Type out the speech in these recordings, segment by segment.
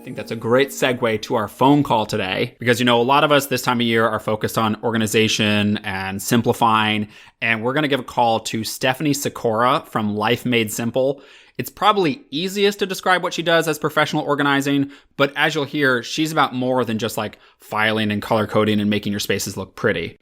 I think that's a great segue to our phone call today because, a lot of us this time of year are focused on organization and simplifying, and we're going to give a call to Stephanie Sikora from Life Made Simple. It's probably easiest to describe what she does as professional organizing, but as you'll hear, she's about more than just like filing and color coding and making your spaces look pretty.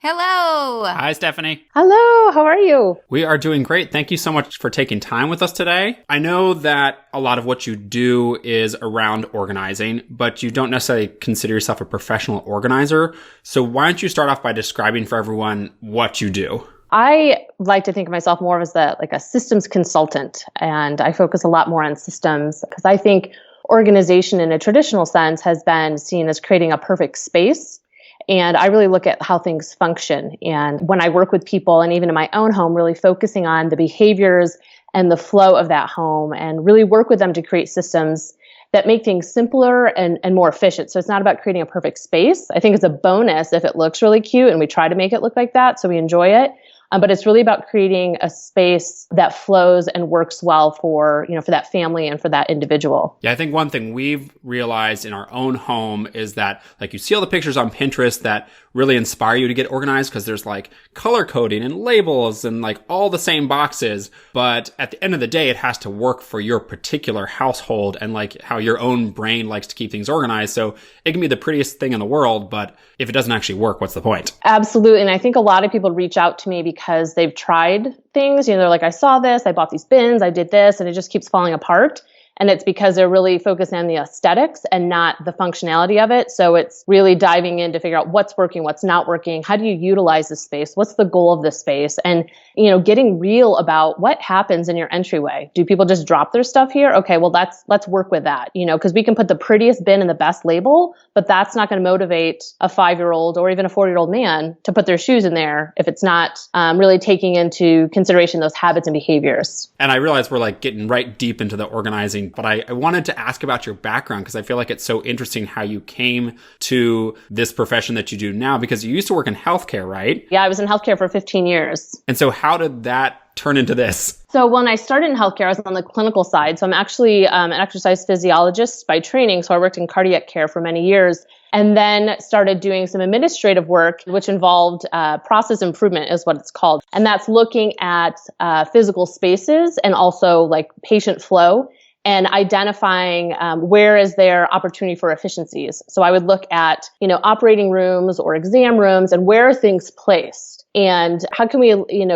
Hello. Hi, Stephanie. Hello, how are you? We are doing great. Thank you so much for taking time with us today. I know that a lot of what you do is around organizing, but you don't necessarily consider yourself a professional organizer. So why don't you start off by describing for everyone what you do? I like to think of myself more as a systems consultant, and I focus a lot more on systems because I think organization in a traditional sense has been seen as creating a perfect space. And I really look at how things function. And when I work with people and even in my own home, really focusing on the behaviors and the flow of that home and really work with them to create systems that make things simpler and more efficient. So it's not about creating a perfect space. I think it's a bonus if it looks really cute and we try to make it look like that so we enjoy it. But it's really about creating a space that flows and works well for that family and for that individual. Yeah, I think one thing we've realized in our own home is that you see all the pictures on Pinterest that really inspire you to get organized because there's color coding and labels and all the same boxes. But at the end of the day, it has to work for your particular household and how your own brain likes to keep things organized. So it can be the prettiest thing in the world, but if it doesn't actually work, what's the point? Absolutely. And I think a lot of people reach out to me because they've tried things. They're like, I saw this, I bought these bins, I did this, and it just keeps falling apart. And it's because they're really focused on the aesthetics and not the functionality of it. So it's really diving in to figure out what's working, what's not working. How do you utilize the space? What's the goal of the space? And, getting real about what happens in your entryway. Do people just drop their stuff here? Okay, well, let's work with that, because we can put the prettiest bin and the best label, but that's not going to motivate a 5-year-old or even a 40-year-old man to put their shoes in there if it's not really taking into consideration those habits and behaviors. And I realize we're getting right deep into the organizing, but I wanted to ask about your background because I feel like it's so interesting how you came to this profession that you do now because you used to work in healthcare, right? Yeah, I was in healthcare for 15 years. And so how did that turn into this? So when I started in healthcare, I was on the clinical side. So I'm actually an exercise physiologist by training. So I worked in cardiac care for many years and then started doing some administrative work, which involved process improvement is what it's called. And that's looking at physical spaces and also patient flow and identifying where is there opportunity for efficiencies. So I would look at, operating rooms or exam rooms and where are things placed and how can we,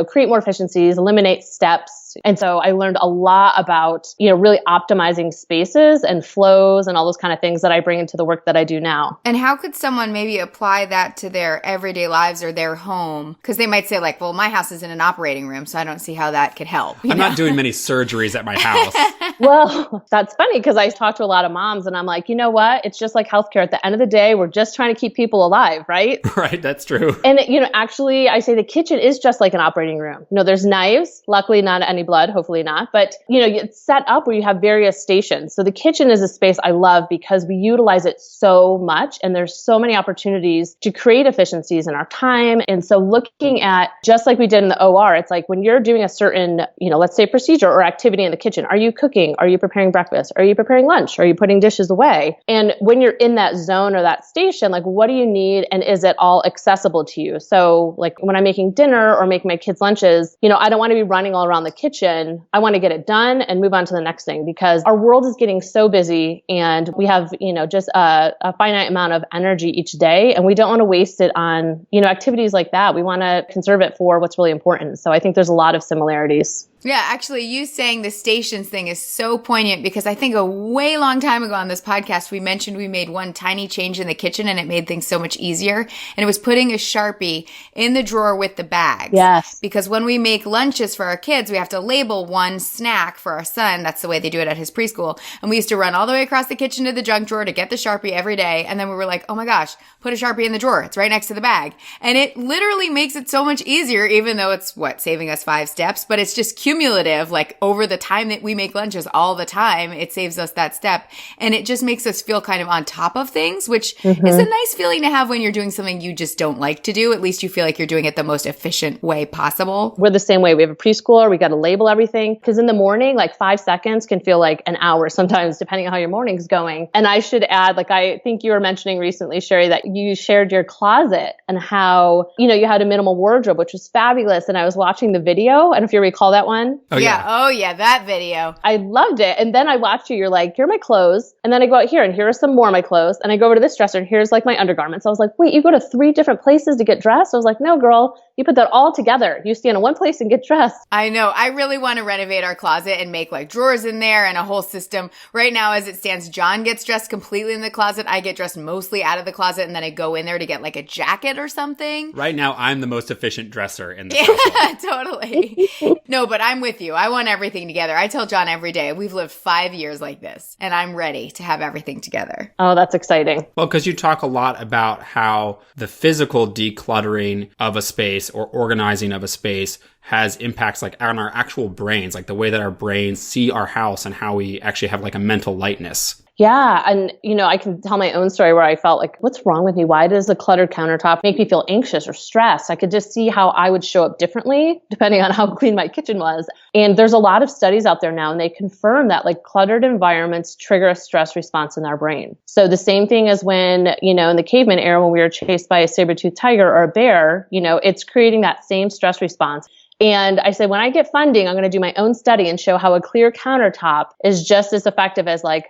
create more efficiencies, eliminate steps. And so I learned a lot about, really optimizing spaces and flows and all those kind of things that I bring into the work that I do now. And how could someone maybe apply that to their everyday lives or their home? Because they might say well, my house is in an operating room, so I don't see how that could help. I'm not doing many surgeries at my house. Well, that's funny because I talk to a lot of moms and I'm like, you know what? It's just like healthcare. At the end of the day, we're just trying to keep people alive, right? Right, that's true. And, actually, I say the kitchen is just like an operating room. There's knives, luckily not any blood, hopefully not. But, it's set up where you have various stations. So the kitchen is a space I love because we utilize it so much and there's so many opportunities to create efficiencies in our time. And so looking at, just like we did in the OR, it's when you're doing a certain, let's say procedure or activity in the kitchen, are you cooking? Are you preparing breakfast? Are you preparing lunch? Are you putting dishes away? And when you're in that zone or that station, what do you need? And is it all accessible to you? So when I'm making dinner or making my kids lunches, I don't want to be running all around the kitchen. I want to get it done and move on to the next thing because our world is getting so busy and we have, just a finite amount of energy each day. And we don't want to waste it on, activities like that. We want to conserve it for what's really important. So I think there's a lot of similarities. Yeah, actually, you saying the stations thing is so poignant because I think a way long time ago on this podcast, we mentioned we made one tiny change in the kitchen and it made things so much easier. And it was putting a Sharpie in the drawer with the bags. Yes. Because when we make lunches for our kids, we have to label one snack for our son. That's the way they do it at his preschool. And we used to run all the way across the kitchen to the junk drawer to get the Sharpie every day. And then we were like, oh my gosh, put a Sharpie in the drawer. It's right next to the bag. And it literally makes it so much easier, even though it's saving us 5 steps, but it's just cute cumulative, like over the time that we make lunches all the time, it saves us that step. And it just makes us feel kind of on top of things, which is a nice feeling to have when you're doing something you just don't like to do. At least you feel like you're doing it the most efficient way possible. We're the same way. We have a preschooler. We got to label everything because in the morning, like 5 seconds can feel like an hour sometimes, depending on how your morning's going. And I should add, like, I think you were mentioning recently, Sherry, that you shared your closet and how, you had a minimal wardrobe, which was fabulous. And I was watching the video. And if you recall that one. Oh, yeah. Oh, yeah. That video. I loved it. And then I watched you. You're like, here are my clothes. And then I go out here and here are some more of my clothes. And I go over to this dresser and here's like my undergarments. I was like, wait, you go to 3 different places to get dressed? I was like, no, girl, you put that all together. You stand in one place and get dressed. I know. I really want to renovate our closet and make like drawers in there and a whole system. Right now, as it stands, John gets dressed completely in the closet. I get dressed mostly out of the closet and then I go in there to get like a jacket or something. Right now, I'm the most efficient dresser in the household. Totally. No, but I'm with you. I want everything together. I tell John every day, we've lived 5 years like this and I'm ready to have everything together. Oh, that's exciting. Well, because you talk a lot about how the physical decluttering of a space or organizing of a space has impacts like on our actual brains, like the way that our brains see our house and how we actually have like a mental lightness. Yeah. And, I can tell my own story where I felt like, what's wrong with me? Why does a cluttered countertop make me feel anxious or stressed? I could just see how I would show up differently depending on how clean my kitchen was. And there's a lot of studies out there now, and they confirm that like cluttered environments trigger a stress response in our brain. So the same thing as when, in the caveman era, when we were chased by a saber-toothed tiger or a bear, it's creating that same stress response. And I said, when I get funding, I'm going to do my own study and show how a clear countertop is just as effective as like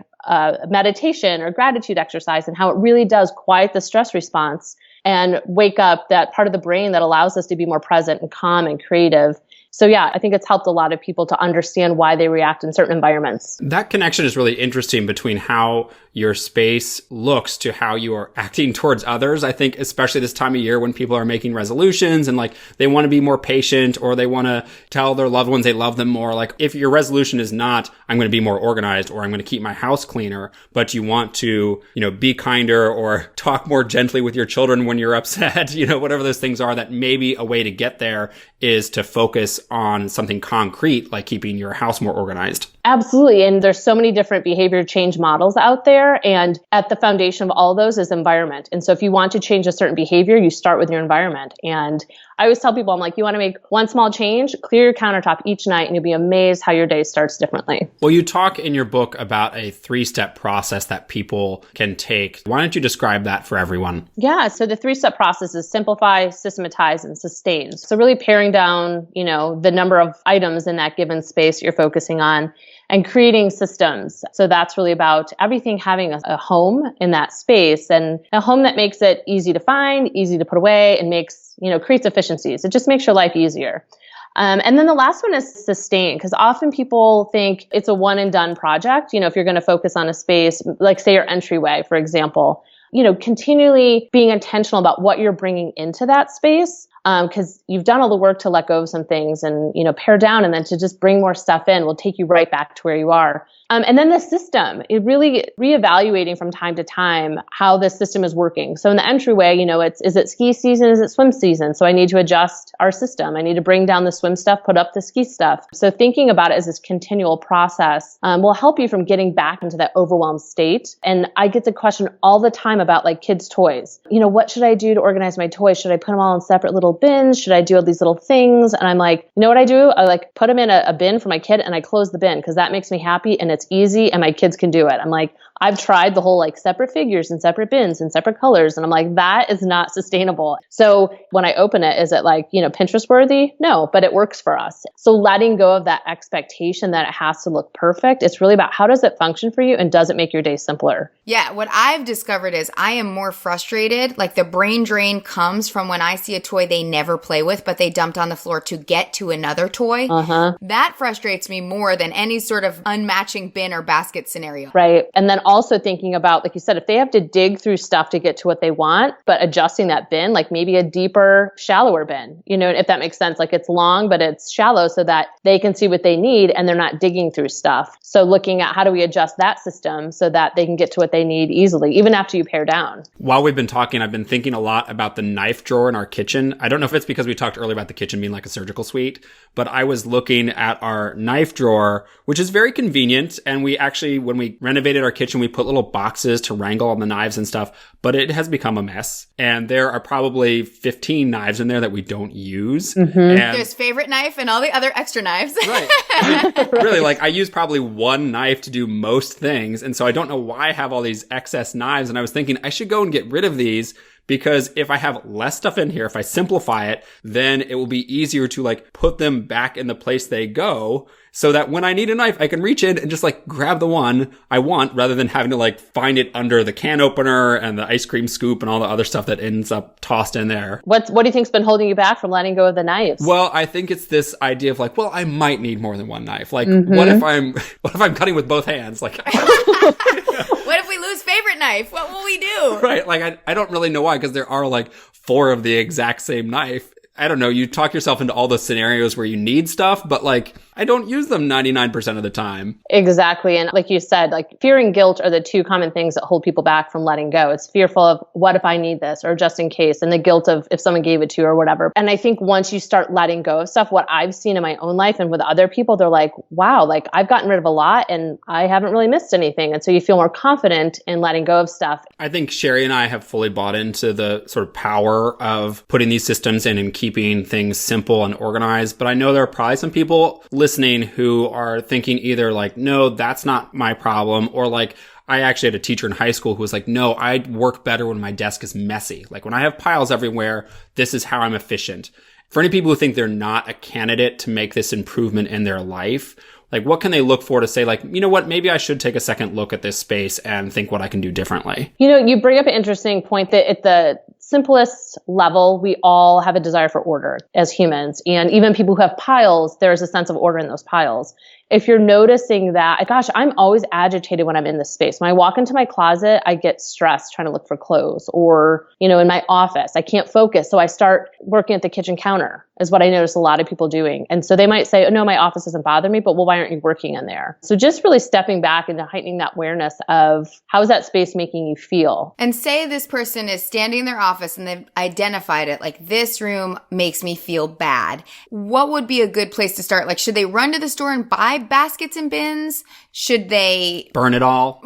meditation or gratitude exercise, and how it really does quiet the stress response and wake up that part of the brain that allows us to be more present and calm and creative. So yeah, I think it's helped a lot of people to understand why they react in certain environments. That connection is really interesting between how your space looks to how you are acting towards others. I think especially this time of year when people are making resolutions and like they want to be more patient or they want to tell their loved ones they love them more. Like if your resolution is not, I'm going to be more organized or I'm going to keep my house cleaner, but you want to, be kinder or talk more gently with your children when you're upset, whatever those things are, that maybe a way to get there is to focus on something concrete, like keeping your house more organized. Absolutely. And there's so many different behavior change models out there. And at the foundation of all those is environment. And so if you want to change a certain behavior, you start with your environment. And I always tell people, I'm like, you want to make one small change, clear your countertop each night, and you'll be amazed how your day starts differently. Well, you talk in your book about a 3-step process that people can take. Why don't you describe that for everyone? Yeah. So the 3-step process is simplify, systematize, and sustain. So really paring down, the number of items in that given space you're focusing on, and creating systems. So that's really about everything having a home in that space, and a home that makes it easy to find, easy to put away, and creates efficiencies. It just makes your life easier. And then the last one is sustain, because often people think it's a one and done project. If you're going to focus on a space, like say your entryway, for example, continually being intentional about what you're bringing into that space. Because you've done all the work to let go of some things and, pare down, and then to just bring more stuff in will take you right back to where you are. And then the system, it really reevaluating from time to time how this system is working. So in the entryway, is it ski season? Is it swim season? So I need to adjust our system. I need to bring down the swim stuff, put up the ski stuff. So thinking about it as this continual process will help you from getting back into that overwhelmed state. And I get the question all the time about like kids' toys. What should I do to organize my toys? Should I put them all in separate little bins? Should I do all these little things? And I'm like, you know what I do? I like put them in a bin for my kid and I close the bin because that makes me happy and it's easy and my kids can do it. I'm like, I've tried the whole like separate figures and separate bins and separate colors. And I'm like, that is not sustainable. So when I open it, is it like, Pinterest worthy? No, but it works for us. So letting go of that expectation that it has to look perfect. It's really about how does it function for you and does it make your day simpler? Yeah. What I've discovered is I am more frustrated. Like the brain drain comes from when I see a toy they never play with, but they dumped on the floor to get to another toy. That frustrates me more than any sort of unmatching bin or basket scenario. Right. And then also thinking about, like you said, if they have to dig through stuff to get to what they want, but adjusting that bin, like maybe a deeper, shallower bin, if that makes sense, like it's long, but it's shallow so that they can see what they need and they're not digging through stuff. So looking at how do we adjust that system so that they can get to what they need easily, even after you pare down. While we've been talking, I've been thinking a lot about the knife drawer in our kitchen. I don't know if it's because we talked earlier about the kitchen being like a surgical suite, but I was looking at our knife drawer, which is very convenient. And we actually, when we renovated our kitchen, we put little boxes to wrangle all the knives and stuff, but it has become a mess. And there are probably 15 knives in there that we don't use. Mm-hmm. And there's favorite knife and all the other extra knives. Right. I mean, really, like I use probably one knife to do most things. And so I don't know why I have all these excess knives. And I was thinking I should go and get rid of these, because if I have less stuff in here, if I simplify it, then it will be easier to like put them back in the place they go, so that when I need a knife, I can reach in and just like grab the one I want, rather than having to like find it under the can opener and the ice cream scoop and all the other stuff that ends up tossed in there. What do you think's been holding you back from letting go of the knives? Well, I think it's this idea of like, well, I might need more than one knife. Like, what if I'm cutting with both hands? Like, what if we lose favorite knife? What will we do? Right. Like, I don't really know why, because there are like 4 of the exact same knife. I don't know. You talk yourself into all the scenarios where you need stuff, but like, I don't use them 99% of the time. Exactly. And like you said, like fear and guilt are the 2 common things that hold people back from letting go. It's fearful of what if I need this, or just in case, and the guilt of if someone gave it to you or whatever. And I think once you start letting go of stuff, what I've seen in my own life and with other people, they're like, wow, like I've gotten rid of a lot and I haven't really missed anything. And so you feel more confident in letting go of stuff. I think Sherry and I have fully bought into the sort of power of putting these systems in and keeping things simple and organized. But I know there are probably some people listening who are thinking either like, no, that's not my problem, or like, I actually had a teacher in high school who was like, no, I work better when my desk is messy. Like when I have piles everywhere, this is how I'm efficient. For any people who think they're not a candidate to make this improvement in their life, like what can they look for to say like, you know what, maybe I should take a second look at this space and think what I can do differently? You know, you bring up an interesting point that at the simplest level, we all have a desire for order as humans. And even people who have piles, there's a sense of order in those piles. If you're noticing that, gosh, I'm always agitated when I'm in this space. When I walk into my closet, I get stressed trying to look for clothes, or, you know, in my office, I can't focus. So I start working at the kitchen counter is what I notice a lot of people doing. And so they might say, oh, no, my office doesn't bother me, but well, why aren't you working in there? So just really stepping back and heightening that awareness of how is that space making you feel? And say this person is standing in their office and they've identified it, like this room makes me feel bad. What would be a good place to start? Like, should they run to the store and buy baskets and bins? Should they burn it all?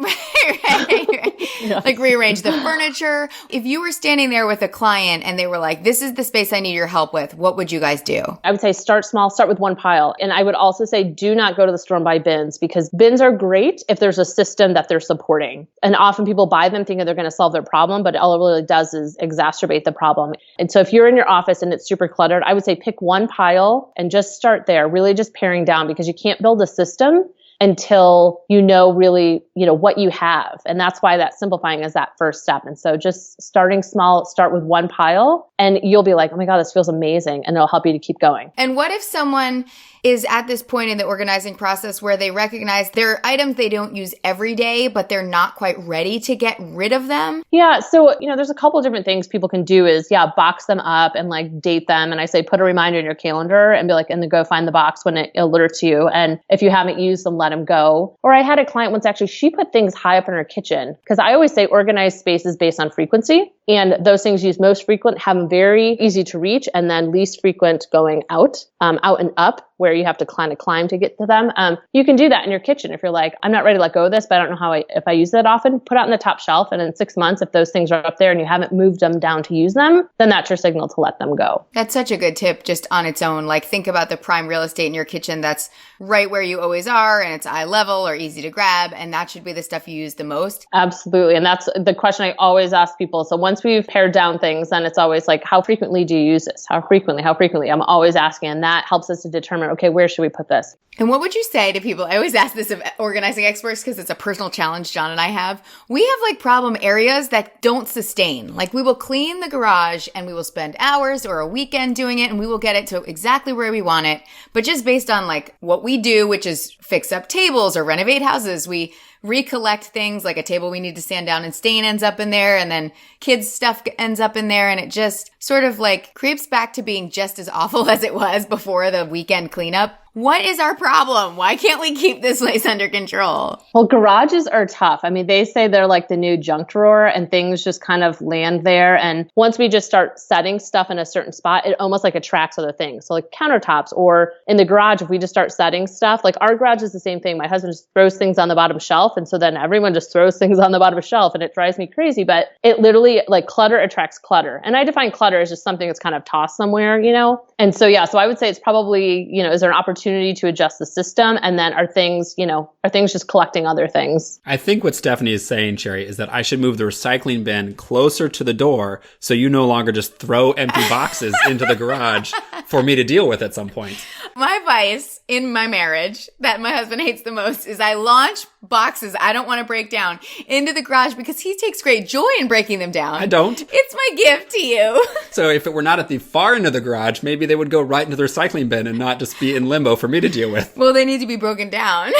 Like rearrange the furniture? If you were standing there with a client and they were like, this is the space I need your help with, what would you guys do? I would say start small, start with one pile. And I would also say do not go to the store and buy bins, because bins are great if there's a system that they're supporting. And often people buy them thinking they're going to solve their problem, but all it really does is exacerbate the problem. And so if you're in your office and it's super cluttered, I would say pick one pile and just start there, really just paring down, because you can't build a system until you know really, you know, what you have. And that's why that simplifying is that first step. And so just starting small, start with one pile, and you'll be like, oh my God, this feels amazing. And it'll help you to keep going. And what if someone is at this point in the organizing process where they recognize there are items they don't use every day, but they're not quite ready to get rid of them? Yeah. So, you know, there's a couple of different things people can do is, box them up and like date them. And I say, put a reminder in your calendar and be like, and then go find the box when it alerts you. And if you haven't used them, let them go. Or I had a client once, actually, she put things high up in her kitchen, because I always say organized spaces based on frequency. And those things used most frequent have them very easy to reach, and then least frequent going out and up, where you have to kind of climb to get to them. You can do that in your kitchen. If you're like, I'm not ready to let go of this, but I don't know if I use that often, put it on the top shelf. And in 6 months, if those things are up there and you haven't moved them down to use them, then that's your signal to let them go. That's such a good tip just on its own. Like, think about the prime real estate in your kitchen that's right where you always are, and it's eye level or easy to grab. And that should be the stuff you use the most. Absolutely. And that's the question I always ask people. So once we've pared down things, then it's always like, how frequently do you use this? How frequently? I'm always asking. And that helps us to determine, okay, where should we put this? And what would you say to people? I always ask this of organizing experts because it's a personal challenge John and I have. We have like problem areas that don't sustain. Like, we will clean the garage and we will spend hours or a weekend doing it, and we will get it to exactly where we want it. But just based on like what we do, which is fix up tables or renovate houses, we recollect things, like a table we need to sand down and stain ends up in there, and then kids' stuff ends up in there, and it just sort of like creeps back to being just as awful as it was before the weekend cleanup. What is our problem? Why can't we keep this place under control? Well, garages are tough. I mean, they say they're like the new junk drawer and things just kind of land there. And once we just start setting stuff in a certain spot, it almost like attracts other things. So like countertops or in the garage, if we just start setting stuff, like our garage is the same thing. My husband just throws things on the bottom shelf. And so then everyone just throws things on the bottom shelf and it drives me crazy. But it literally, like, clutter attracts clutter. And I define clutter as just something that's kind of tossed somewhere, you know? And so, yeah, so I would say it's probably, you know, is there an opportunity to adjust the system? And then are things just collecting other things? I think what Stephanie is saying, Sherry, is that I should move the recycling bin closer to the door so you no longer just throw empty boxes into the garage for me to deal with at some point. My vice in my marriage that my husband hates the most is I launch boxes I don't want to break down into the garage because he takes great joy in breaking them down. I don't. It's my gift to you. So if it were not at the far end of the garage, maybe they would go right into the recycling bin and not just be in limbo for me to deal with. Well, they need to be broken down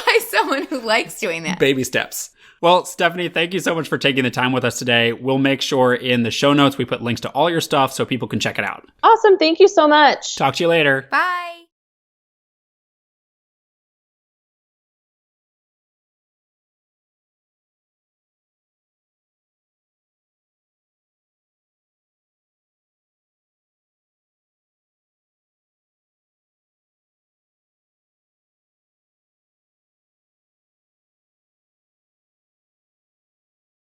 by someone who likes doing that. Baby steps. Well, Stephanie, thank you so much for taking the time with us today. We'll make sure in the show notes we put links to all your stuff so people can check it out. Awesome. Thank you so much. Talk to you later. Bye.